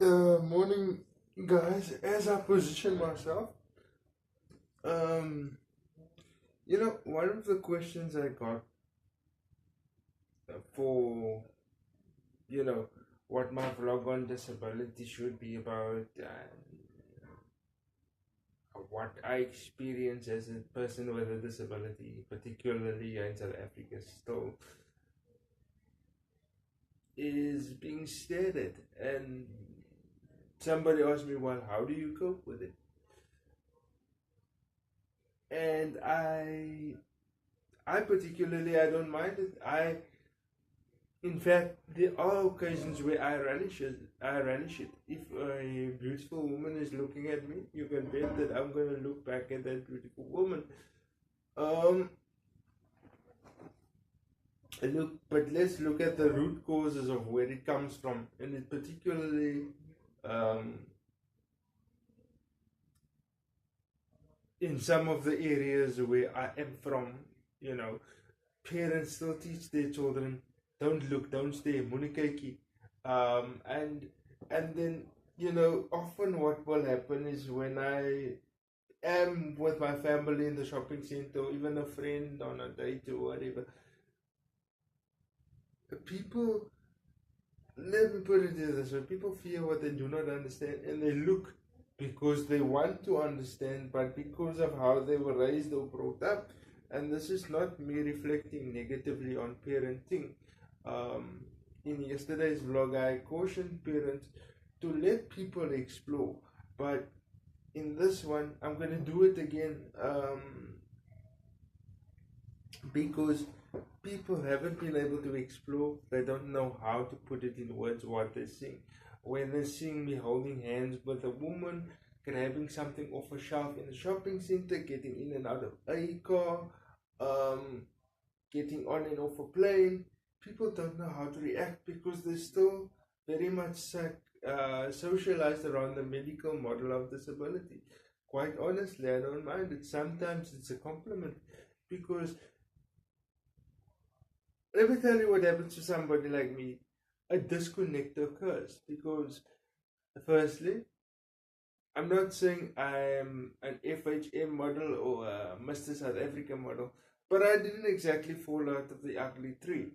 Morning, guys. As I position myself, um, one of the questions I got for, you know, what my vlog on disability should be about and what I experience as a person with a disability, particularly in South Africa, still is being stared at. And somebody asked me, well, how do you cope with it? And I particularly, I don't mind it. In fact, there are occasions where I relish it. I relish it. If a beautiful woman is looking at me, you can bet that I'm going to look back at that beautiful woman. Um, but let's look at the root causes of where it comes from, and it particularly um, in some of the areas where I am from. You know, parents still teach their children, don't look, don't stare, munikeki. And then, often what will happen is when I am with my family in the shopping center, or even a friend on a date or whatever, people, let me put it this way, people fear what they do not understand, and they look because they want to understand, but because of how they were raised or brought up. And this is not me reflecting negatively on parenting. In yesterday's vlog, I cautioned parents to let people explore, but in this one, I'm going to do it again, because people haven't been able to explore. They don't know how to put it in words what they're seeing. When they're seeing me holding hands with a woman, grabbing something off a shelf in a shopping center, getting in and out of a car, um, getting on and off a plane, people don't know how to react because they're still very much socialized around the medical model of disability. Quite honestly, I don't mind it. Sometimes it's a compliment because let me tell you what happens to somebody like me. A disconnect occurs because, firstly, I'm not saying I'm an FHM model or a Mr. South Africa model, but I didn't exactly fall out of the ugly tree.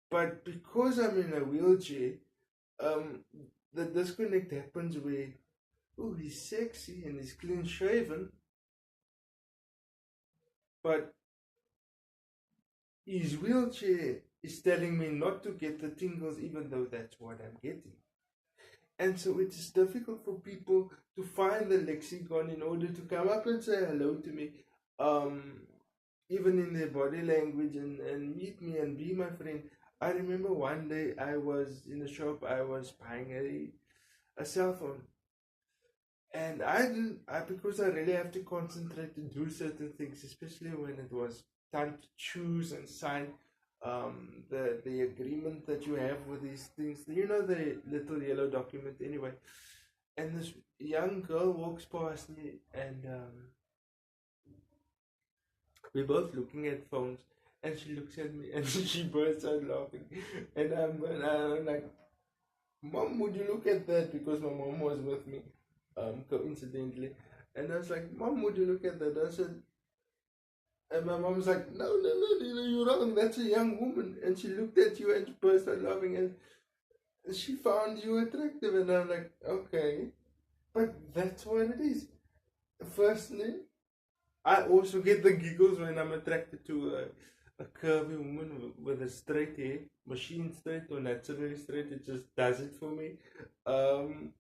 But because I'm in a wheelchair, um, the disconnect happens where, oh, he's sexy and he's clean shaven, but his wheelchair is telling me not to get the tingles, even though that's what I'm getting. And so it is difficult for people to find the lexicon in order to come up and say hello to me, um, even in their body language, and meet me and be my friend. I remember one day I was in a shop, I was buying a cell phone. And I didn't, because I really have to concentrate to do certain things, especially when it was time to choose and sign the agreement that you have with these things. You know, the little yellow document anyway. And this young girl walks past me, and we're both looking at phones. And she looks at me and she bursts out laughing. And I'm like, Mom, would you look at that? Because my mom was with me, coincidentally. And I was like, Mom, would you look at that? I said, and my mom was like, no, no, no, you're wrong. That's a young woman. And she looked at you and she burst out laughing and she found you attractive. And I'm like, okay. But that's what it is. Firstly, I also get the giggles when I'm attracted to a curvy woman with a straight hair, machine straight or naturally straight. It just does it for me. Um,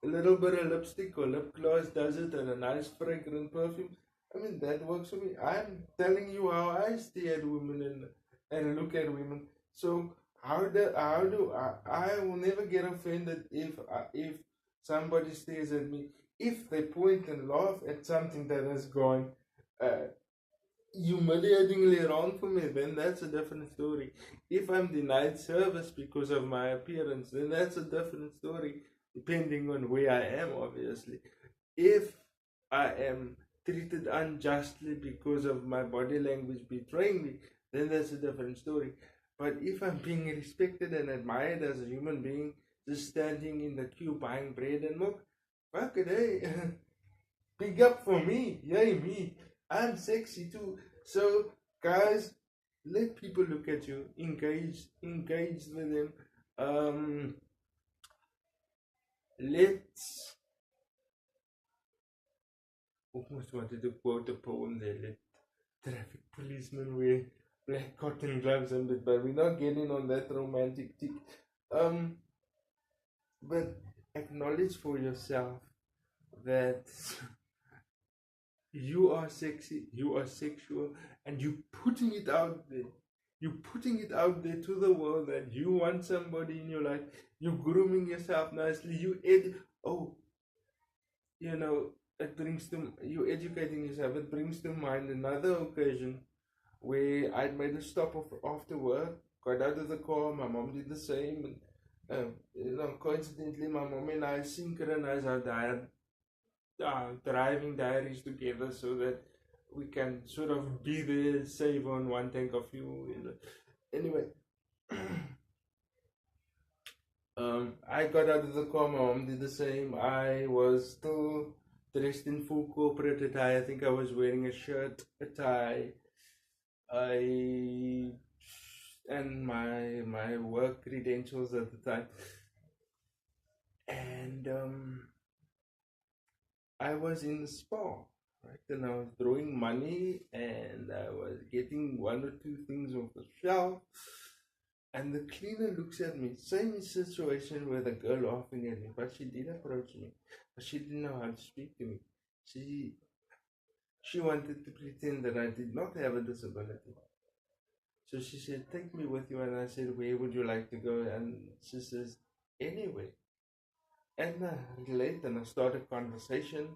a little bit of lipstick or lip gloss does it, and a nice fragrant perfume. I mean, that works for me. I'm telling you how I stare at women and look at women. So I will never get offended if somebody stares at me. If they point and laugh at something that has gone uh, humiliatingly wrong for me, then that's a different story. If I'm denied service because of my appearance, then that's a different story, depending on where I am, obviously. If I am treated unjustly because of my body language betraying me, then that's a different story. But if I'm being respected and admired as a human being, just standing in the queue buying bread and milk. Fuck it, hey. Big up for me. Yay, me. I'm sexy too. So, guys, let people look at you. Engage with them. Let's almost wanted to quote a poem there. Let traffic policemen wear black cotton gloves and but we're not getting on that romantic tick. But acknowledge for yourself that you are sexy, you are sexual, and you putting it out there. You're putting it out there to the world that you want somebody in your life. You're grooming yourself nicely. You know, it brings to you educating yourself. It brings to mind another occasion where I made a stop after work, got out of the car. My mom did the same, and coincidentally, my mom and I synchronized our driving diaries together so that we can sort of be there, save on one tank of fuel. Anyway, I got out of the car, my mom did the same. I was still dressed in full corporate attire. I think I was wearing a shirt, a tie, and my work credentials at the time. And I was in the spa, right? And I was throwing money and I was getting one or two things off the shelf. And the cleaner looks at me. Same situation with a girl laughing at me, but she did approach me. But she didn't know how to speak to me. She wanted to pretend that I did not have a disability. So she said, "Take me with you." And I said, "Where would you like to go?" And she says, "Anywhere." And I relate and I start a conversation.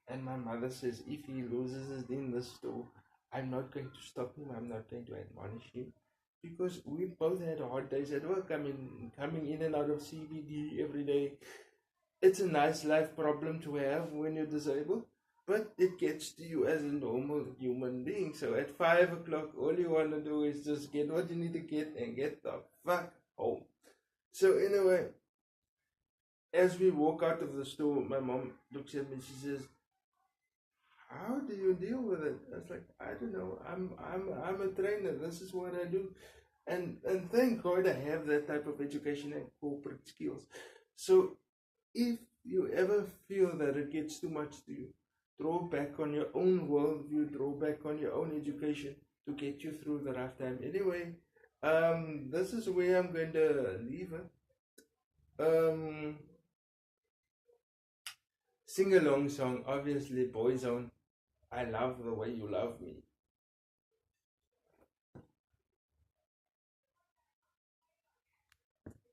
And my mother says, "If he loses it in the store, I'm not going to stop him. I'm not going to admonish him. Because we both had hard days at work. I mean, coming in and out of CBD every day. It's a nice life problem to have when you're disabled. But it gets to you as a normal human being. So at 5 o'clock, all you want to do is just get what you need to get and get the fuck home." So anyway, as we walk out of the store, my mom looks at me. She says, "How do you deal with it?" I was like, "I don't know. I'm a trainer. This is what I do." And thank God I have that type of education and corporate skills. So if you ever feel that it gets too much to you, draw back on your own worldview, draw back on your own education to get you through the rough time. Anyway, this is where I'm going to leave it. Sing along song, obviously Boyzone. I love the way you love me.